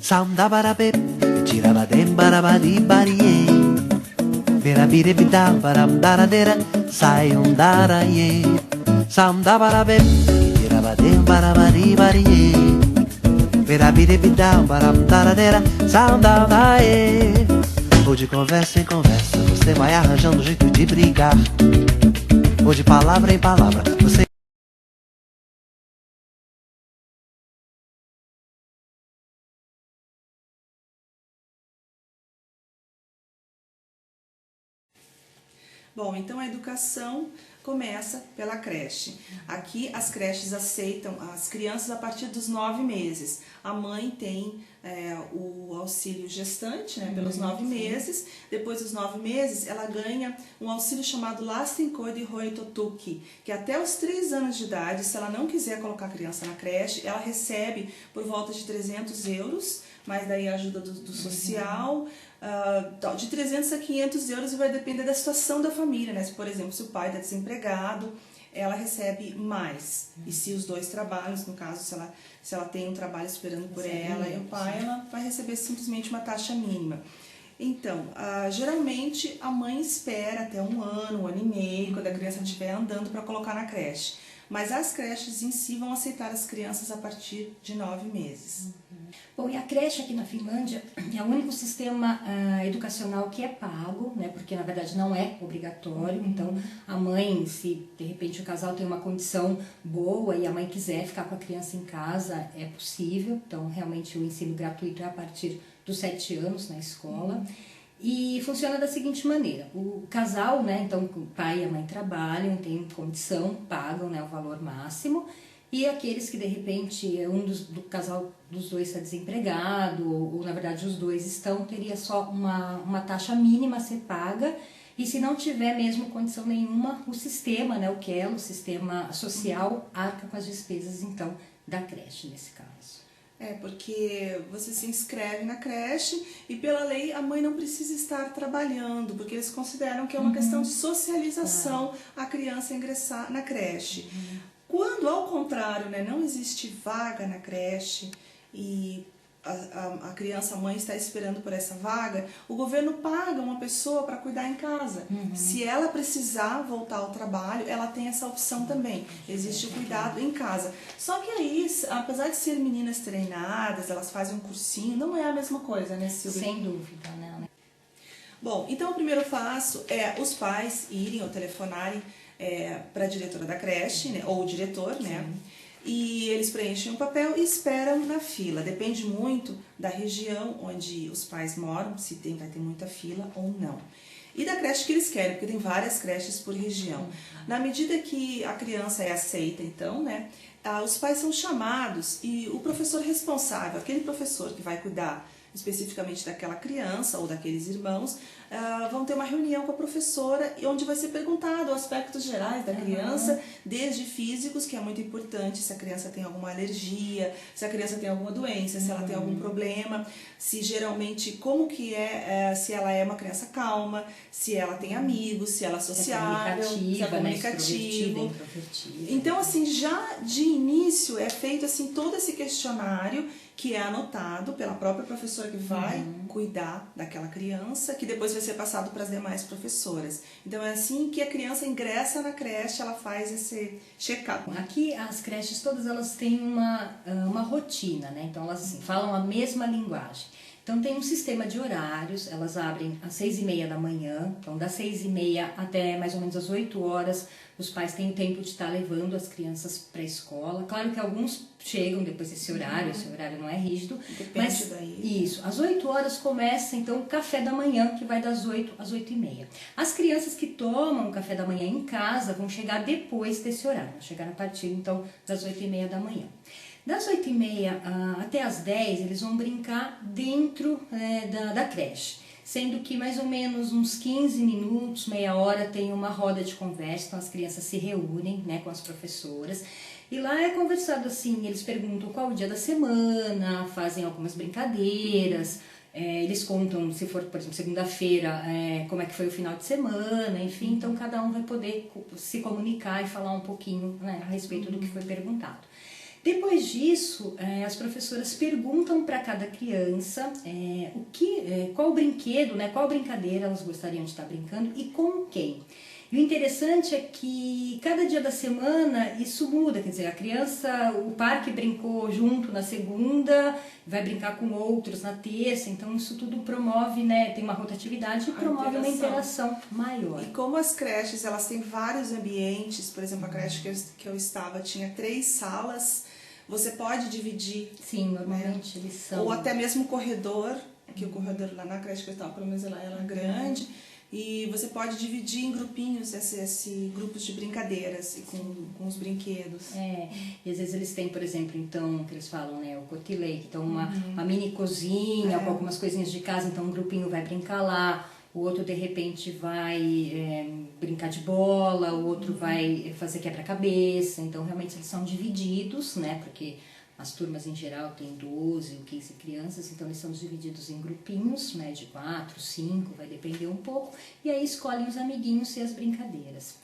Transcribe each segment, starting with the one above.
Soundabarabe, tirabadem barabadi barie. Verabiribida baramdaradera, sayundaraye. Soundabarabe, tirabadem barabadi barie. Verabiribida baramdaradera, soundaraye. Ou de conversa em conversa, você vai arranjando jeito de brigar. Ou de palavra em palavra, você... Bom, então a educação começa pela creche. Aqui as creches aceitam as crianças a partir dos 9 meses. A mãe tem o auxílio gestante, né, pelos 9 meses. Depois dos 9 meses, ela ganha um auxílio chamado Lastenkoide Hoitotuki, que até os 3 anos de idade, se ela não quiser colocar a criança na creche, ela recebe por volta de 300 euros, mas daí a ajuda do social, de 300 a 500 euros, e vai depender da situação da família, né? Se, por exemplo, se o pai está desempregado, ela recebe mais. E se os dois trabalham, no caso, se ela tem um trabalho esperando por ela e o pai, ela vai receber simplesmente uma taxa mínima. Então, geralmente a mãe espera até um ano e meio, quando a criança estiver andando, para colocar na creche. Mas as creches em si vão aceitar as crianças a partir de 9 meses. Bom, e a creche aqui na Finlândia é o único sistema educacional que é pago, né? Porque na verdade não é obrigatório. Então a mãe, se de repente o casal tem uma condição boa e a mãe quiser ficar com a criança em casa, é possível. Então realmente o ensino gratuito é a partir dos 7 anos na escola. E funciona da seguinte maneira: o casal, né, então o pai e a mãe trabalham, têm condição, pagam, né, o valor máximo, e aqueles que de repente do casal dos dois está desempregado, ou na verdade os dois estão, teria só uma taxa mínima a ser paga, e se não tiver mesmo condição nenhuma, o sistema, né, o QEL, o sistema social, arca com as despesas então da creche nesse caso. Porque você se inscreve na creche e pela lei a mãe não precisa estar trabalhando, porque eles consideram que é uma questão de socialização a criança ingressar na creche. Quando, ao contrário, né, não existe vaga na creche e a criança, a mãe está esperando por essa vaga, o governo paga uma pessoa para cuidar em casa. Se ela precisar voltar ao trabalho, ela tem essa opção também. Existe o cuidado em casa. Só que aí, apesar de ser meninas treinadas, elas fazem um cursinho, não é a mesma coisa, né, Silvia? Sem dúvida, né? Bom, então o primeiro passo é os pais irem ou telefonarem para a diretora da creche, né, ou o diretor, né? E eles preenchem um papel e esperam na fila. Depende muito da região onde os pais moram, se vai ter muita fila ou não. E da creche que eles querem, porque tem várias creches por região. Na medida que a criança é aceita, então, né, os pais são chamados e o professor responsável, aquele professor que vai cuidar especificamente daquela criança ou daqueles irmãos, vão ter uma reunião com a professora onde vai ser perguntado aspectos gerais da criança, desde físicos, que é muito importante, se a criança tem alguma alergia, se a criança tem alguma doença, se ela tem algum problema, se geralmente, como que se ela é uma criança calma, se ela tem amigos, se ela é sociável, se é comunicativa. Né? Então, assim, já de início é feito assim todo esse questionário que é anotado pela própria professora que vai cuidar daquela criança, que depois vai ser passado para as demais professoras. Então é assim que a criança ingressa na creche, ela faz esse check-up. Aqui as creches todas elas têm uma rotina, né? Então elas assim, falam a mesma linguagem. Então tem um sistema de horários, elas abrem às 6h30 da manhã, então das 6h30 até mais ou menos às 8 horas, os pais têm o tempo de estar levando as crianças para a escola. Claro que alguns chegam depois desse horário, esse horário não é rígido. Depende mas daí. Isso, às 8 horas começa então o café da manhã, que vai das 8 às 8h30. As crianças que tomam o café da manhã em casa vão chegar depois desse horário, vão chegar a partir então das 8h30 da manhã. Das 8h30 até as 10, eles vão brincar dentro da creche, sendo que mais ou menos uns 15 minutos, meia hora, tem uma roda de conversa, então as crianças se reúnem, né, com as professoras, e lá é conversado assim, eles perguntam qual o dia da semana, fazem algumas brincadeiras, eles contam, se for, por exemplo, segunda-feira, como é que foi o final de semana, enfim, então cada um vai poder se comunicar e falar um pouquinho, né, a respeito do que foi perguntado. Depois disso, as professoras perguntam para cada criança qual brinquedo, né, qual brincadeira elas gostariam de estar brincando e com quem. E o interessante é que cada dia da semana isso muda, quer dizer, a criança, o par que brincou junto na segunda, vai brincar com outros na terça, então isso tudo promove, né, tem uma rotatividade e promove uma interação maior. E como as creches, elas têm vários ambientes, por exemplo, a creche que eu estava tinha 3 salas, você pode dividir. Sim, normalmente eles são. Ou até mesmo o corredor, que o corredor lá na creche que eu estava, pelo menos ela era grande. E você pode dividir em grupinhos, grupos de brincadeiras e com os brinquedos. E às vezes eles têm, por exemplo, então, que eles falam, né, o cotilete, então uma mini cozinha com algumas coisinhas de casa, então um grupinho vai brincar lá, o outro de repente vai brincar de bola, o outro vai fazer quebra-cabeça, então realmente eles são divididos, né, porque as turmas em geral têm 12 ou 15 crianças, então eles são divididos em grupinhos, né, de 4, 5, vai depender um pouco, e aí escolhem os amiguinhos e as brincadeiras.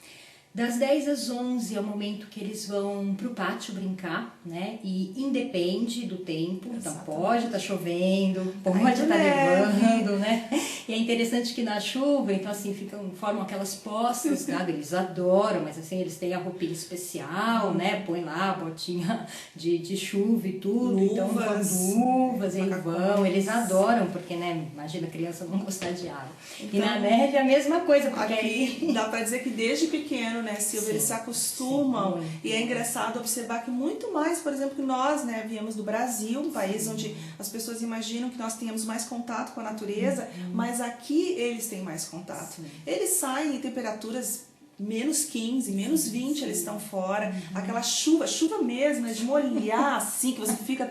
Das 10 às 11 é o momento que eles vão pro pátio brincar, né, e independe do tempo, então pode estar chovendo, pode estar nevando, né, e é interessante que na chuva, então assim, formam aquelas poças, sabe, eles adoram, mas assim, eles têm a roupinha especial, né, põe lá a botinha de chuva e tudo, então luvas, e vão, eles adoram, porque, né, imagina a criança não gostar de água. Então, e na neve é a mesma coisa, porque aqui dá pra dizer que desde pequeno, né, Silvia, eles se acostumam, e é engraçado observar que muito mais, por exemplo, que nós, né, viemos do Brasil, um país onde as pessoas imaginam que nós tenhamos mais contato com a natureza, mas aqui eles têm mais contato. Eles saem em temperaturas menos 15, menos 20, eles estão fora, aquela chuva mesmo, de molhar assim, que você fica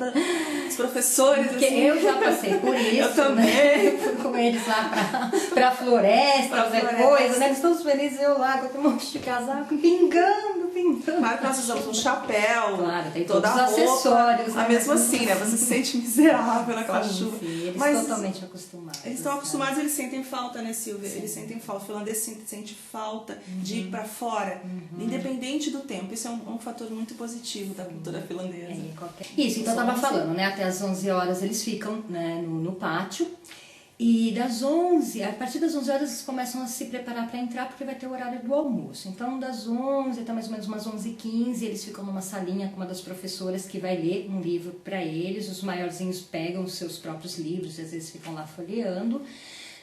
os professores porque assim. Eu já passei por isso, eu também. Né? Fui com eles lá pra floresta, fazer coisa, né? Eles todos felizes, eu lá com um monte de casaco, pingando. Claro que nós usamos um chapéu, claro, tem toda todos a os roupa, acessórios, mas mesmo assim, né, você se sente miserável naquela chuva. Sim, eles mas totalmente acostumados. Eles estão acostumados, eles sentem falta, né, Silvia? Eles sentem falta, o finlandês sente falta de ir para fora, independente do tempo. Isso é um fator muito positivo da cultura finlandesa. Isso, então eu estava falando, né, até as 11 horas eles ficam, né, no pátio. E a partir das 11 horas eles começam a se preparar para entrar, porque vai ter o horário do almoço. Então das 11 até mais ou menos umas 11h15 eles ficam numa salinha com uma das professoras que vai ler um livro para eles. Os maiorzinhos pegam os seus próprios livros e às vezes ficam lá folheando.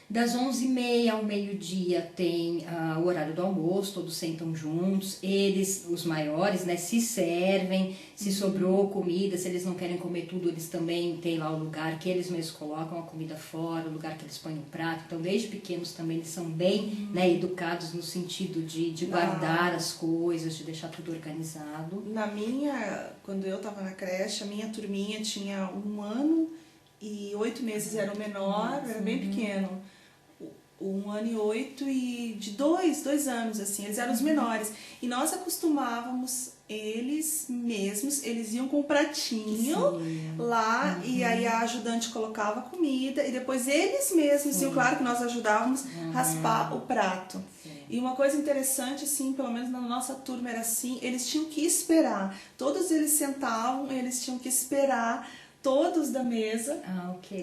Das 11h30 ao meio-dia tem o horário do almoço, todos sentam juntos, eles, os maiores, né, se servem, se sobrou comida, se eles não querem comer tudo, eles também têm lá o lugar que eles mesmos colocam a comida fora, o lugar que eles põem no prato. Então, desde pequenos também eles são bem, né, educados no sentido de guardar as coisas, de deixar tudo organizado. Quando eu estava na creche, a minha turminha tinha 1 ano e 8 meses, era o menor, era bem pequeno. 1 ano e 8 e de 2 anos, assim, eles eram os menores. E nós acostumávamos eles mesmos, eles iam com um pratinho lá, e aí a ajudante colocava a comida, e depois eles mesmos iam, claro que nós ajudávamos, raspar o prato. E uma coisa interessante, assim, pelo menos na nossa turma era assim, eles tinham que esperar. Todos eles sentavam, eles tinham que esperar todos da mesa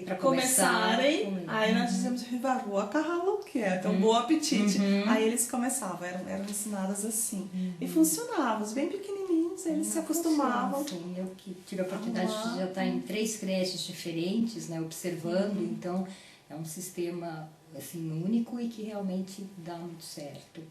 pra começarem. Aí nós dizíamos, então bom apetite. Aí eles começavam, eram ensinadas assim. E funcionava, os bem pequenininhos, eles se acostumavam. Sim, eu que tive a oportunidade de já estar em 3 creches diferentes, né, observando, então é um sistema assim, único e que realmente dá muito certo.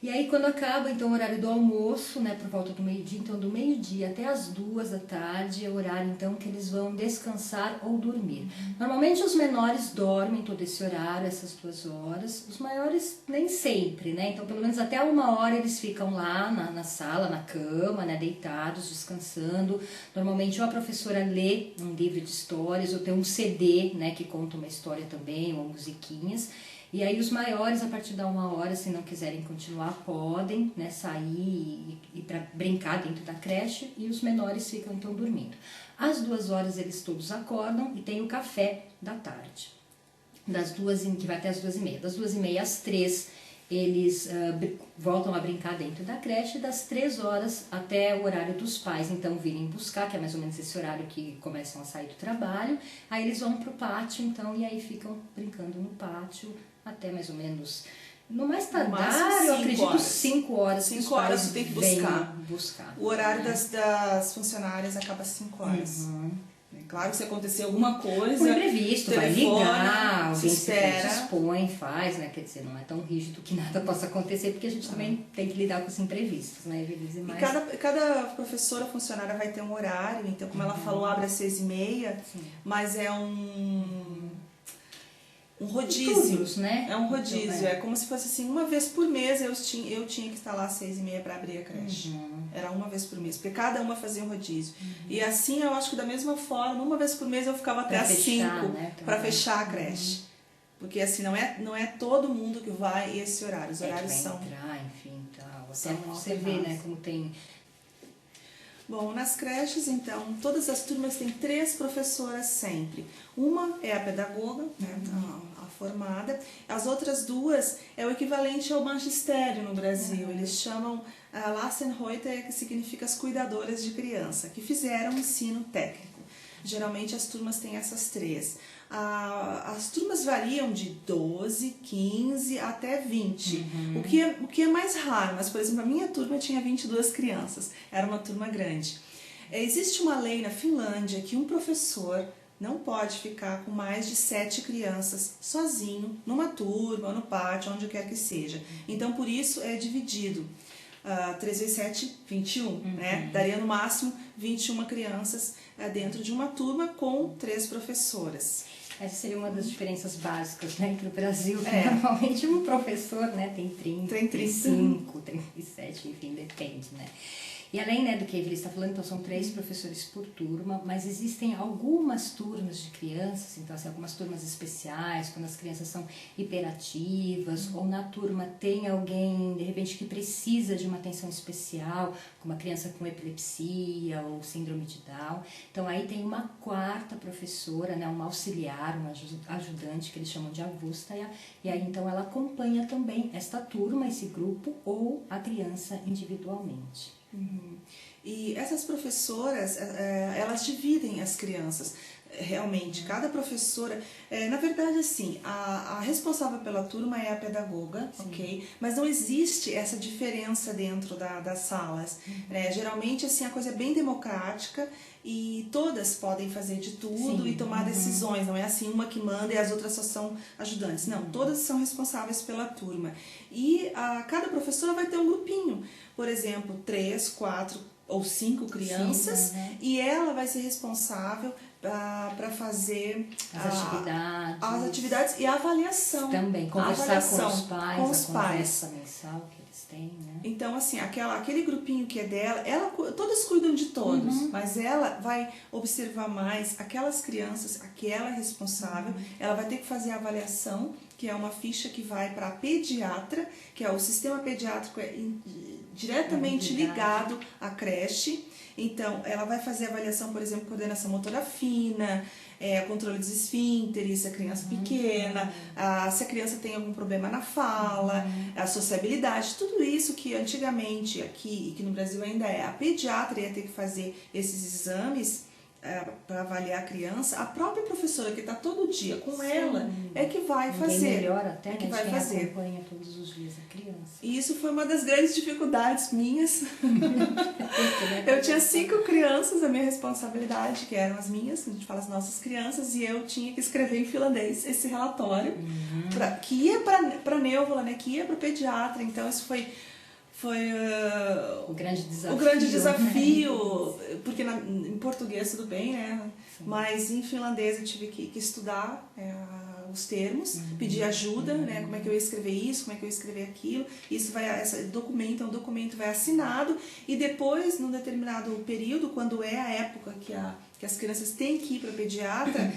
E aí quando acaba então o horário do almoço, né, por volta do meio-dia, então do meio-dia até as 2 da tarde é o horário então que eles vão descansar ou dormir. Normalmente os menores dormem todo esse horário, essas 2 horas, os maiores nem sempre, né, então pelo menos até 1 hora eles ficam lá na sala, na cama, né, deitados, descansando. Normalmente ou a professora lê um livro de histórias ou tem um CD, né, que conta uma história também, ou musiquinhas. E aí os maiores, a partir da 1 hora, se não quiserem continuar, podem, né, sair e para brincar dentro da creche, e os menores ficam então dormindo. Às 2 horas eles todos acordam e tem o café da tarde, que vai até as 2h30. Das 2h30 às 3 eles voltam a brincar dentro da creche das 3 horas até o horário dos pais, então virem buscar, que é mais ou menos esse horário que começam a sair do trabalho, aí eles vão pro pátio, então, e aí ficam brincando no pátio até mais ou menos, no mais tardar, eu acredito 5 horas. 5 horas você tem que buscar. O horário das funcionárias acaba às 5 horas. Claro que se acontecer alguma coisa, um imprevisto, vai ligar, alguém se espera, dispõe, faz, né? Quer dizer, não é tão rígido que nada possa acontecer, porque a gente também tem que lidar com os imprevistos, né, Evelise? Mas... E cada professora funcionária vai ter um horário, então, como ela falou, abre às 6h30, mas é um rodízio, turnos, né? É um rodízio, é como se fosse assim, uma vez por mês eu tinha que estar lá às 6h30 para abrir a creche. Era uma vez por mês, porque cada uma fazia um rodízio. E assim, eu acho que da mesma forma, uma vez por mês eu ficava até às 5 para fechar a creche. Porque assim, não é todo mundo que vai esse horário, os horários vai são... entrar, enfim, tal. Até você vê, né, como tem... Bom, nas creches, então, todas as turmas têm 3 professoras sempre. Uma é a pedagoga, né, a formada. As outras 2 é o equivalente ao magistério no Brasil. Eles chamam a Lassenreuter, que significa as cuidadoras de criança, que fizeram ensino técnico. Geralmente as turmas têm essas 3. As turmas variam de 12, 15 até 20, o que é mais raro, mas por exemplo a minha turma tinha 22 crianças, era uma turma grande. Existe uma lei na Finlândia que um professor não pode ficar com mais de 7 crianças sozinho, numa turma, ou no pátio, onde quer que seja. Então por isso é dividido. 3 vezes 7, 21, né? Daria no máximo 21 crianças dentro de uma turma com 3 professoras. Essa seria uma das diferenças básicas, né, entre o Brasil, que normalmente um professor, né, tem 30, 35, 37, enfim, depende, né. E além, né, do que a Evelise está falando, então são 3 professores por turma, mas existem algumas turmas de crianças, então assim, algumas turmas especiais, quando as crianças são hiperativas, ou na turma tem alguém, de repente, que precisa de uma atenção especial, como uma criança com epilepsia ou síndrome de Down. Então aí tem uma 4ª professora, né, uma auxiliar, uma ajudante, que eles chamam de avustaja, e aí então ela acompanha também esta turma, esse grupo, ou a criança individualmente. E essas professoras, elas dividem as crianças, realmente, cada professora, na verdade assim, a responsável pela turma é a pedagoga, ok? Mas não existe essa diferença dentro das salas, né? Geralmente assim, a coisa é bem democrática e todas podem fazer de tudo e tomar decisões, não é assim uma que manda e as outras só são ajudantes, não, todas são responsáveis pela turma. E cada professora vai ter um grupinho, por exemplo, 3, 4 ou 5 crianças, e ela vai ser responsável para fazer as atividades e a avaliação. Também, conversar com os pais, a conversa mensal que eles têm, né? Então, assim, aquele grupinho que é dela, todas cuidam de todos, mas ela vai observar mais aquelas crianças, aquela responsável, ela vai ter que fazer a avaliação, que é uma ficha que vai para a pediatra, que é o sistema pediátrico diretamente ligado à creche. Então, ela vai fazer a avaliação, por exemplo, coordenação motora fina, controle dos esfínteres, a criança pequena, se a criança tem algum problema na fala, a sociabilidade, tudo isso que antigamente aqui, e que no Brasil ainda a pediatra ia ter que fazer esses exames para avaliar a criança, a própria professora que está todo dia com ela é que vai fazer. Melhor até, que vai fazer. Acompanha todos os dias a criança. E isso foi uma das grandes dificuldades minhas. Eu tinha 5 crianças, a minha responsabilidade, que eram as minhas, a gente fala as nossas crianças, e eu tinha que escrever em finlandês esse relatório, que ia para a Neuvola, né, que ia para o pediatra, então isso foi o grande desafio, porque em português tudo bem, né? Sim. Mas em finlandês eu tive que estudar os termos, pedir ajuda, né? Como é que eu ia escrever isso, como é que eu ia escrever aquilo. Isso esse documento vai assinado e depois, num determinado período, quando é a época que as crianças têm que ir para o pediatra,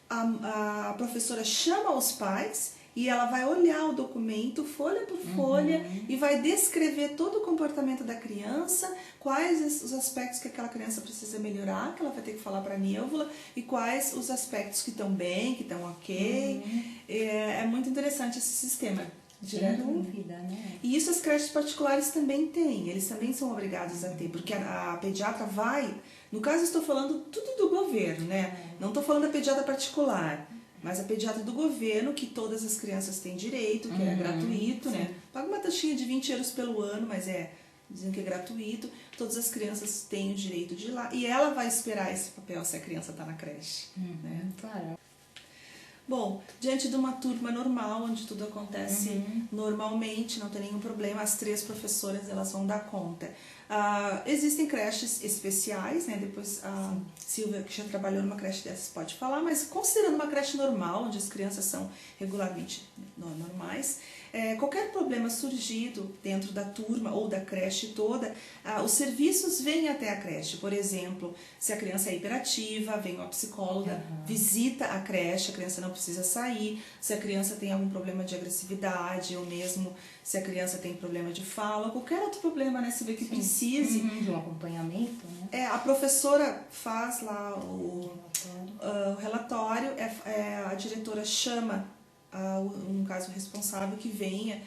a professora chama os pais e ela vai olhar o documento, folha por folha, e vai descrever todo o comportamento da criança, quais os aspectos que aquela criança precisa melhorar, que ela vai ter que falar para a Neuvola, e quais os aspectos que estão bem, que estão ok. É muito interessante esse sistema direto. Sem dúvida, né? E isso as creches particulares também têm, eles também são obrigados a ter, porque a pediatra vai, no caso eu estou falando tudo do governo, né? Não estou falando da pediatra particular, mas a pediatra do governo, que todas as crianças têm direito, que é gratuito, né? Paga uma taxinha de 20 euros pelo ano, mas dizem que é gratuito, todas as crianças têm o direito de ir lá, e ela vai esperar esse papel se a criança está na creche, né? Claro. Bom, diante de uma turma normal, onde tudo acontece normalmente, não tem nenhum problema, as 3 professoras elas vão dar conta. Existem creches especiais, né? Depois a Silvia, que já trabalhou numa creche dessas, pode falar, mas considerando uma creche normal, onde as crianças são regularmente normais, qualquer problema surgido dentro da turma ou da creche toda, os serviços vêm até a creche. Por exemplo, se a criança é hiperativa, vem uma psicóloga, visita a creche, a criança não precisa sair. Se a criança tem algum problema de agressividade, ou mesmo se a criança tem problema de fala, ou qualquer outro problema, né, se vê que precise. De um acompanhamento, né? A professora faz lá o relatório, a diretora chama um caso responsável que venha.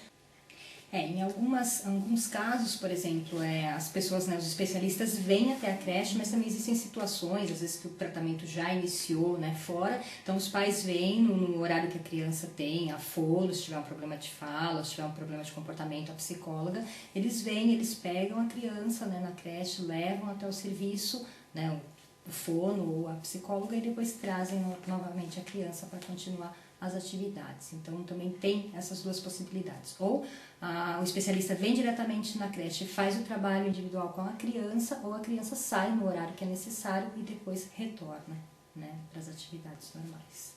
Em alguns casos, por exemplo, as pessoas, né, os especialistas vêm até a creche, mas também existem situações, às vezes que o tratamento já iniciou, né, fora, então os pais vêm no horário que a criança tem, a fono, se tiver um problema de fala, se tiver um problema de comportamento, a psicóloga, eles vêm, eles pegam a criança, né, na creche, levam até o serviço, né, o fono ou a psicóloga, e depois trazem novamente a criança para continuar as atividades. Então também tem essas duas possibilidades. Ou o especialista vem diretamente na creche, faz o trabalho individual com a criança, ou a criança sai no horário que é necessário e depois retorna, né, para as atividades normais.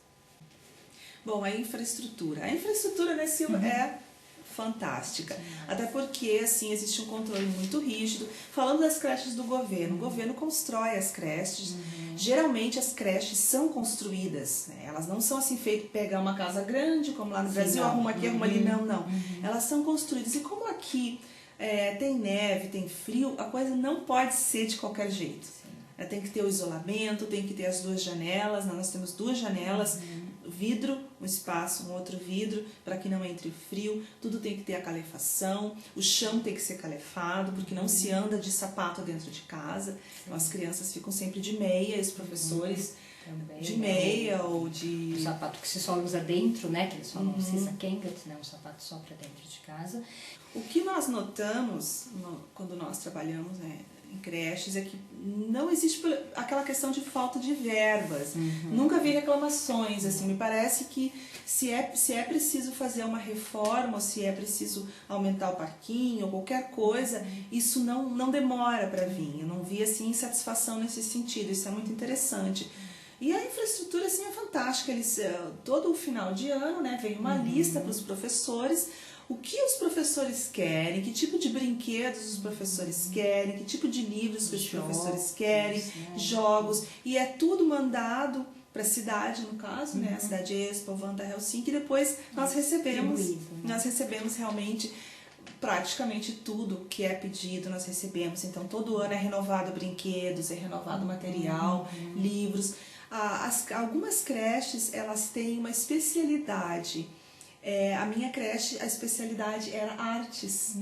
Bom, a infraestrutura. A infraestrutura, né, Silvia, é fantástica. Até porque, assim, existe um controle muito rígido. Falando das creches do governo, o governo constrói as creches. Geralmente as creches são construídas, né? Elas não são assim feitas, pegar uma casa grande, como lá no Brasil, arruma aqui, arruma ali, não. Elas são construídas. E como aqui tem neve, tem frio, a coisa não pode ser de qualquer jeito. Tem que ter o isolamento, tem que ter as 2 janelas, nós temos 2 janelas, vidro, um espaço, um outro vidro, para que não entre frio, tudo tem que ter a calefação, o chão tem que ser calefado, porque não se anda de sapato dentro de casa, então as crianças ficam sempre de meia, os professores também, de meia ou de... O sapato que se só usa dentro, né, que eles falam Sissakengat, né, um sapato só para dentro de casa. O que nós notamos quando nós trabalhamos, né, em creches, é que não existe aquela questão de falta de verbas. Nunca vi reclamações, assim, me parece que se é preciso fazer uma reforma, ou se é preciso aumentar o parquinho, ou qualquer coisa, isso não demora para vir. Eu não vi, assim, insatisfação nesse sentido, isso é muito interessante. E a infraestrutura, assim, é fantástica. Todo o final de ano, né, vem uma lista para os professores, o que os professores querem, que tipo de brinquedos os professores querem, que tipo de livros que os professores querem, jogos, e é tudo mandado para a cidade, no caso, né, a cidade Espoo, Vantaa, Helsinki, e depois nós recebemos realmente praticamente tudo que é pedido, nós recebemos. Então todo ano é renovado brinquedos, é renovado material, livros. Algumas creches, elas têm uma especialidade. A minha creche, a especialidade era artes.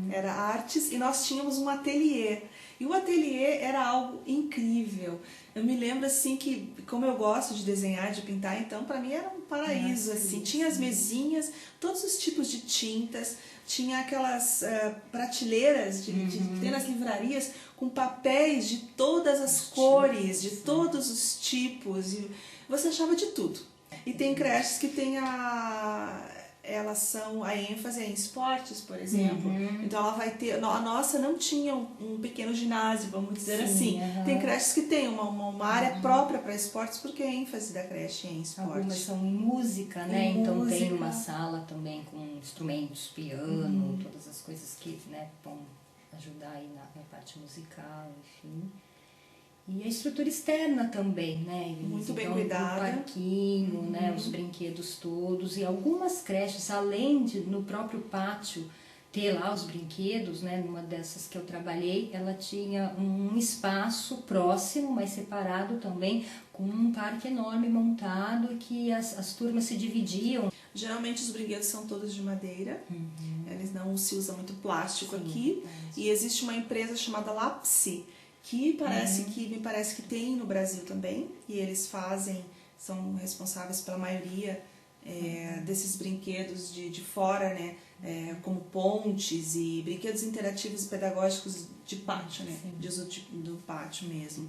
Era artes, e nós tínhamos um ateliê. E o ateliê era algo incrível. Eu me lembro, assim, que como eu gosto de desenhar, de pintar, então para mim era um paraíso, assim. Tinha as mesinhas, todos os tipos de tintas, tinha aquelas prateleiras que tem nas livrarias com papéis de todas as cores, de todos os tipos. E você achava de tudo. E tem creches que tem a ênfase em esportes, por exemplo. Então ela vai ter... A nossa não tinha um pequeno ginásio, vamos dizer assim. Tem creches que tem uma área própria para esportes, porque a ênfase da creche é em esportes. Algumas são em música, né? Então tem uma sala também com instrumentos, piano, todas as coisas que, né, vão ajudar aí na parte musical, enfim. E a estrutura externa também, né? Muito bem então, cuidada. O parquinho, né? Os brinquedos todos. E algumas creches, além de no próprio pátio ter lá os brinquedos, né? Numa dessas que eu trabalhei, ela tinha um espaço próximo, mas separado também, com um parque enorme montado, que as turmas se dividiam. Geralmente os brinquedos são todos de madeira, eles não se usa muito plástico aqui, e existe uma empresa chamada Lapsi, que me parece que tem no Brasil também, e eles são responsáveis pela maioria desses brinquedos de fora, né? Como pontes e brinquedos interativos e pedagógicos de pátio, né? De uso do pátio mesmo.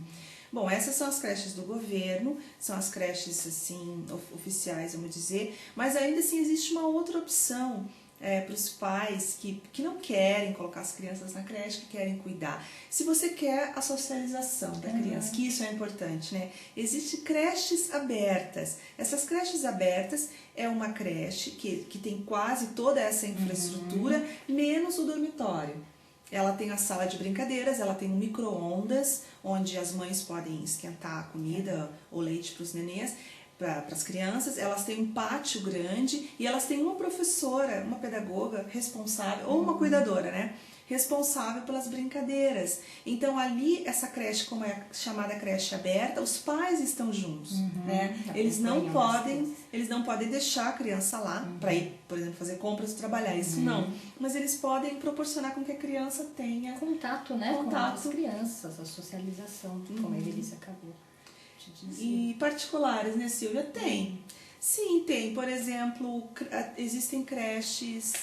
Bom, essas são as creches do governo, são as creches assim, oficiais, vamos dizer, mas ainda assim existe uma outra opção para os pais que não querem colocar as crianças na creche, que querem cuidar. Se você quer a socialização da criança, que isso é importante, né? Existem creches abertas. Essas creches abertas é uma creche que tem quase toda essa infraestrutura, menos o dormitório. Ela tem a sala de brincadeiras, ela tem um micro-ondas, onde as mães podem esquentar a comida ou leite para os nenês, para as crianças. Elas têm um pátio grande e elas têm uma professora, uma pedagoga responsável, ou uma cuidadora, né? Responsável pelas brincadeiras. Então ali, essa creche, como é chamada creche aberta, os pais estão juntos, né? Eles não podem deixar a criança lá para ir, por exemplo, fazer compras e trabalhar, isso não. Mas eles podem proporcionar com que a criança tenha contato, né? Com as crianças, a socialização, como a Evelise acabou de dizer. E particulares, né, Silvia? Tem. Sim, tem. Por exemplo, existem creches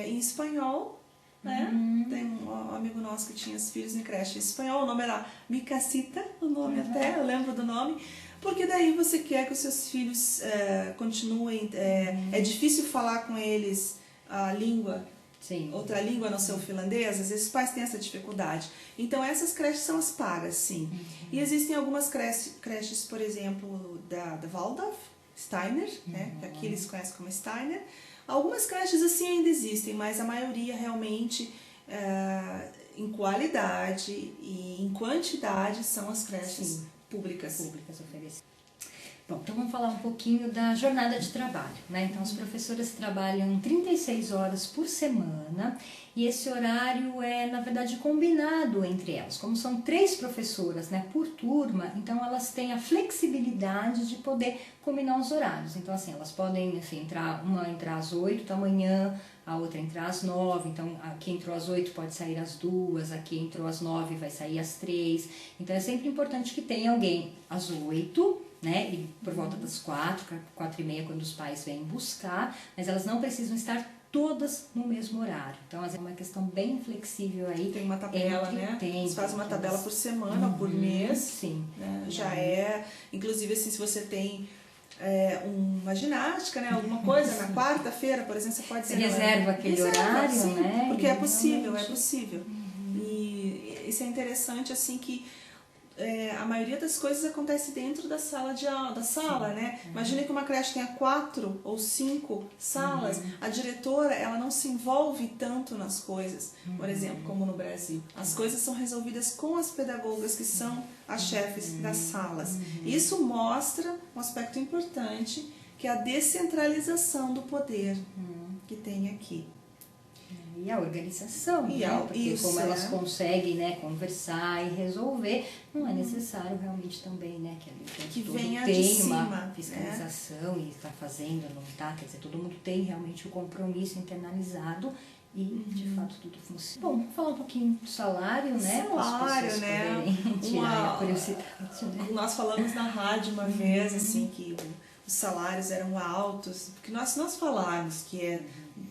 em espanhol, né? Tem um amigo nosso que tinha os filhos em creche em espanhol, o nome era Micasita, o nome até, eu lembro do nome, porque daí você quer que os seus filhos continuem, é difícil falar com eles a língua, outra língua não ser o finlandês, às vezes os pais têm essa dificuldade. Então essas creches são as pagas, sim. E existem algumas creches, por exemplo, da Waldorf, Steiner, né? Que aqui eles conhecem como Steiner. Algumas creches assim ainda existem, mas a maioria realmente em qualidade e em quantidade são as creches públicas oferecidas. Bom, então vamos falar um pouquinho da jornada de trabalho, né? Então as professoras trabalham 36 horas por semana e esse horário é, na verdade, combinado entre elas. Como são 3 professoras, né, por turma, então elas têm a flexibilidade de poder combinar os horários. Então, assim, elas podem, assim, uma entrar às 8 da manhã, a outra entrar às 9, então a que entrou às 8 pode sair às 2, a que entrou às 9 vai sair às 3. Então é sempre importante que tenha alguém às 8, né, e por volta das 4h30, quando os pais vêm buscar, mas elas não precisam estar todas no mesmo horário. Então, é uma questão bem flexível aí. Tem uma tabela, né? Eles fazem uma tabela por semana, por mês. Sim. Né? Já inclusive assim, se você tem uma ginástica, né? Alguma coisa, na quarta-feira, por exemplo, você pode... Você reserva aquele horário, sim, né? Porque é possível, é possível. E isso é interessante, assim, que a maioria das coisas acontece dentro da sala de aula, né? Imagina que uma creche tenha 4 ou 5 salas, a diretora, ela não se envolve tanto nas coisas, por exemplo, como no Brasil. As coisas são resolvidas com as pedagogas, que são as chefes das salas. Isso mostra um aspecto importante, que é a descentralização do poder que tem aqui. E a organização, né? Porque como elas conseguem, né, conversar e resolver, não é necessário realmente também, né, que venha tem de cima, uma fiscalização, e está fazendo, não está, quer dizer, todo mundo tem realmente o compromisso internalizado e de fato tudo funciona. Bom, vamos falar um pouquinho do salário, né? Salário, né? Tirar a curiosidade, né? Nós falamos na rádio uma vez, assim, que os salários eram altos, porque nós falarmos que é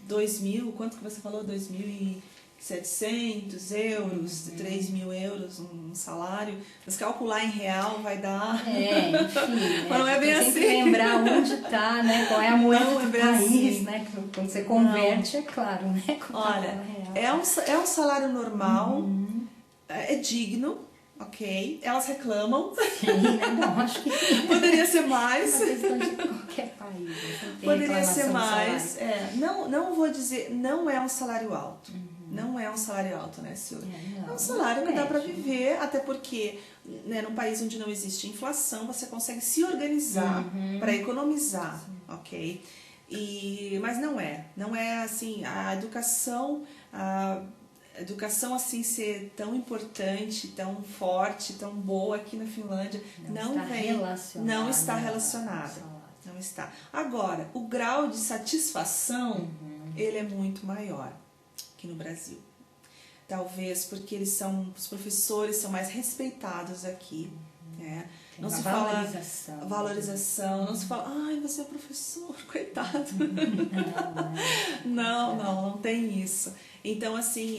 2.000, quanto que você falou? 2.700 euros, 3.000 euros um salário, mas calcular em real vai dar... enfim, mas não é bem assim. Tem que lembrar onde está, né? Qual é a moeda do país, assim. né? Quando você converte, é claro, né? Olha, é um salário normal, é digno, ok? Elas reclamam. Sim, né? Bom, acho que poderia ser mais. É uma questão de qualquer país. Poderia ser mais. Não vou dizer, não é um salário alto. Não é um salário alto, né, Silvia? É um salário que dá para viver, até porque, né, num país onde não existe inflação, você consegue se organizar para economizar, ok? Mas não é assim, a educação assim ser tão importante, tão forte, tão boa aqui na Finlândia não está relacionada. Não está. Agora, o grau de satisfação, ele é muito maior que no Brasil. Talvez porque os professores são mais respeitados aqui, né? Não se fala valorização, não se fala, ai, você é professor, coitado. Não tem isso. Então, assim,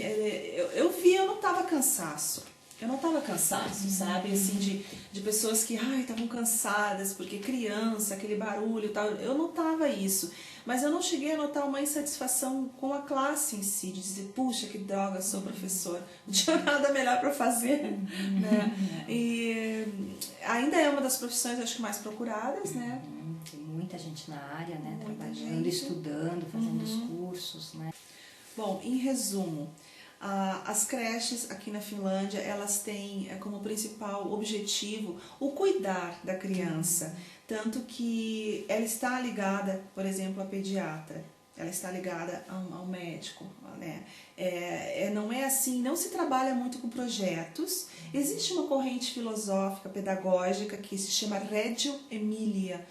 eu não tava cansaço. Eu não tava cansaço, sabe? Assim, de pessoas que, estavam cansadas, porque criança, aquele barulho e tal. Eu notava isso. Mas eu não cheguei a notar uma insatisfação com a classe em si, de dizer, puxa, que droga, sou professor. Não tinha nada melhor para fazer, né? E ainda é uma das profissões, acho que, mais procuradas, né? Tem muita gente na área, né? Trabalhando, estudando, fazendo os cursos, né? Bom, em resumo, as creches aqui na Finlândia, elas têm como principal objetivo o cuidar da criança, tanto que ela está ligada, por exemplo, à pediatra, ela está ligada ao médico, né? Não é assim, não se trabalha muito com projetos. Existe uma corrente filosófica, pedagógica, que se chama Reggio Emilia,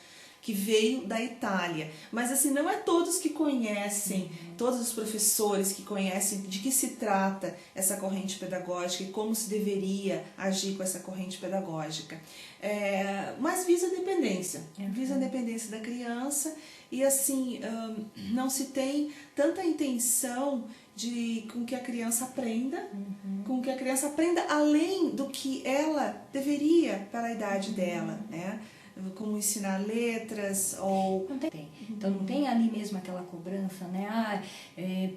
que veio da Itália, mas assim, não é todos que conhecem, todos os professores que conhecem de que se trata essa corrente pedagógica e como se deveria agir com essa corrente pedagógica. Mas visa a dependência, da criança, e assim, não se tem tanta intenção com que a criança aprenda, além do que ela deveria para a idade dela, né? Como ensinar letras ou... Então não tem ali mesmo aquela cobrança, né?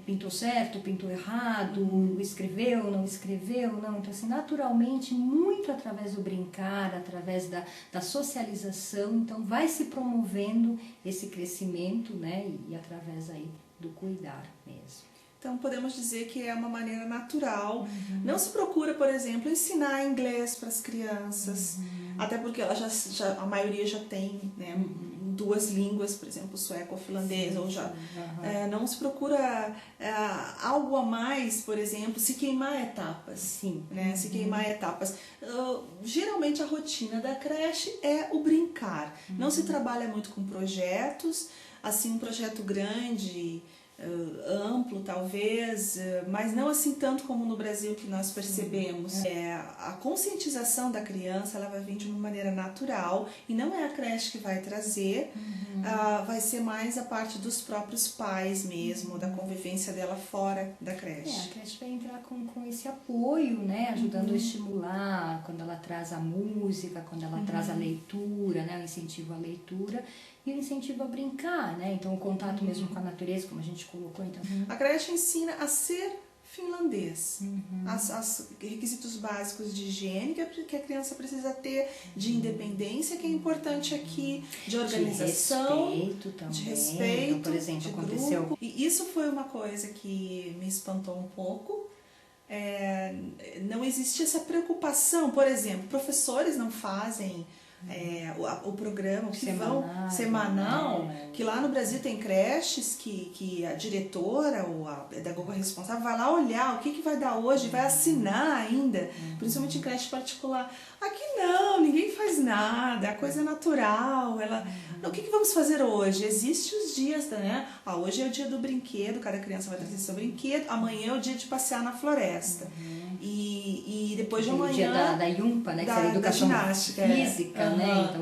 Pintou certo, pintou errado, escreveu, não escreveu, não. Então assim, naturalmente, muito através do brincar, através da socialização, então vai se promovendo esse crescimento, né? E através aí do cuidar mesmo. Então, podemos dizer que é uma maneira natural. Não se procura, por exemplo, ensinar inglês para as crianças, até porque ela a maioria já tem, né, 2 línguas, por exemplo, sueco ou finlandês, ou já. Não se procura algo a mais, por exemplo, se queimar etapas. Sim. Né, se queimar etapas. Geralmente a rotina da creche é o brincar. Não se trabalha muito com projetos, assim, um projeto grande, amplo talvez, mas não assim tanto como no Brasil, que nós percebemos. A conscientização da criança, ela vai vir de uma maneira natural, e não é a creche que vai trazer, vai ser mais a parte dos próprios pais mesmo, da convivência dela fora da creche. A creche vai entrar com esse apoio, né, ajudando a estimular, quando ela traz a música, quando ela traz a leitura, né, o incentivo à leitura, e o incentivo a brincar, né? Então o contato mesmo com a natureza, como a gente colocou. Então. A creche ensina a ser finlandês. Os requisitos básicos de higiene que a criança precisa ter, de independência, que é importante aqui, de organização, de respeito, então, por exemplo, aconteceu. Grupo. E isso foi uma coisa que me espantou um pouco. Não existia essa preocupação, por exemplo, professores não fazem o programa semanal, que lá no Brasil tem creches que a diretora ou a pedagoga responsável vai lá olhar o que vai dar hoje, vai assinar ainda, principalmente em creche particular. Aqui não, ninguém faz nada, a coisa é natural. O que vamos fazer hoje? Existem os dias, né? Hoje é o dia do brinquedo, cada criança vai trazer seu brinquedo, amanhã é o dia de passear na floresta. E depois de amanhã... O dia da Yumpa, né? Que é a educação ginástica, física, né?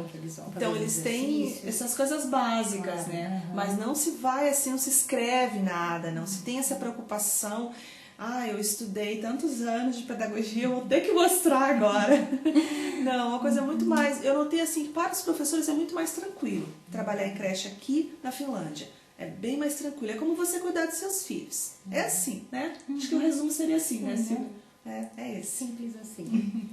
Então eles têm essas coisas básicas, né? Mas não se vai assim, não se escreve nada, não se tem essa preocupação. Eu estudei tantos anos de pedagogia, eu vou ter que mostrar agora. Não, uma coisa muito mais... Eu notei assim que para os professores é muito mais tranquilo trabalhar em creche aqui na Finlândia. É bem mais tranquilo. É como você cuidar dos seus filhos. É assim, né? Acho que o resumo seria assim, né, Silvia? É esse. Simples assim.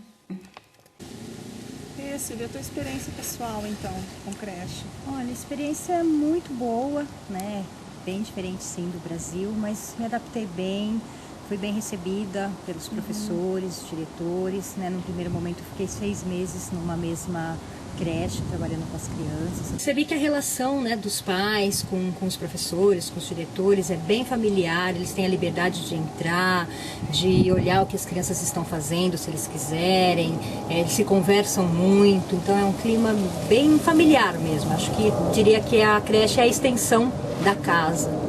E Silvia, a tua experiência pessoal, então, com creche? Olha, a experiência é muito boa, né? Bem diferente, sim, do Brasil, mas me adaptei bem, fui bem recebida pelos professores, diretores, né? No primeiro momento, eu fiquei 6 meses numa mesma creche, trabalhando com as crianças. Percebi que a relação, né, dos pais com os professores, com os diretores é bem familiar, eles têm a liberdade de entrar, de olhar o que as crianças estão fazendo, se eles quiserem, eles se conversam muito, então é um clima bem familiar mesmo. Acho que diria que a creche é a extensão da casa.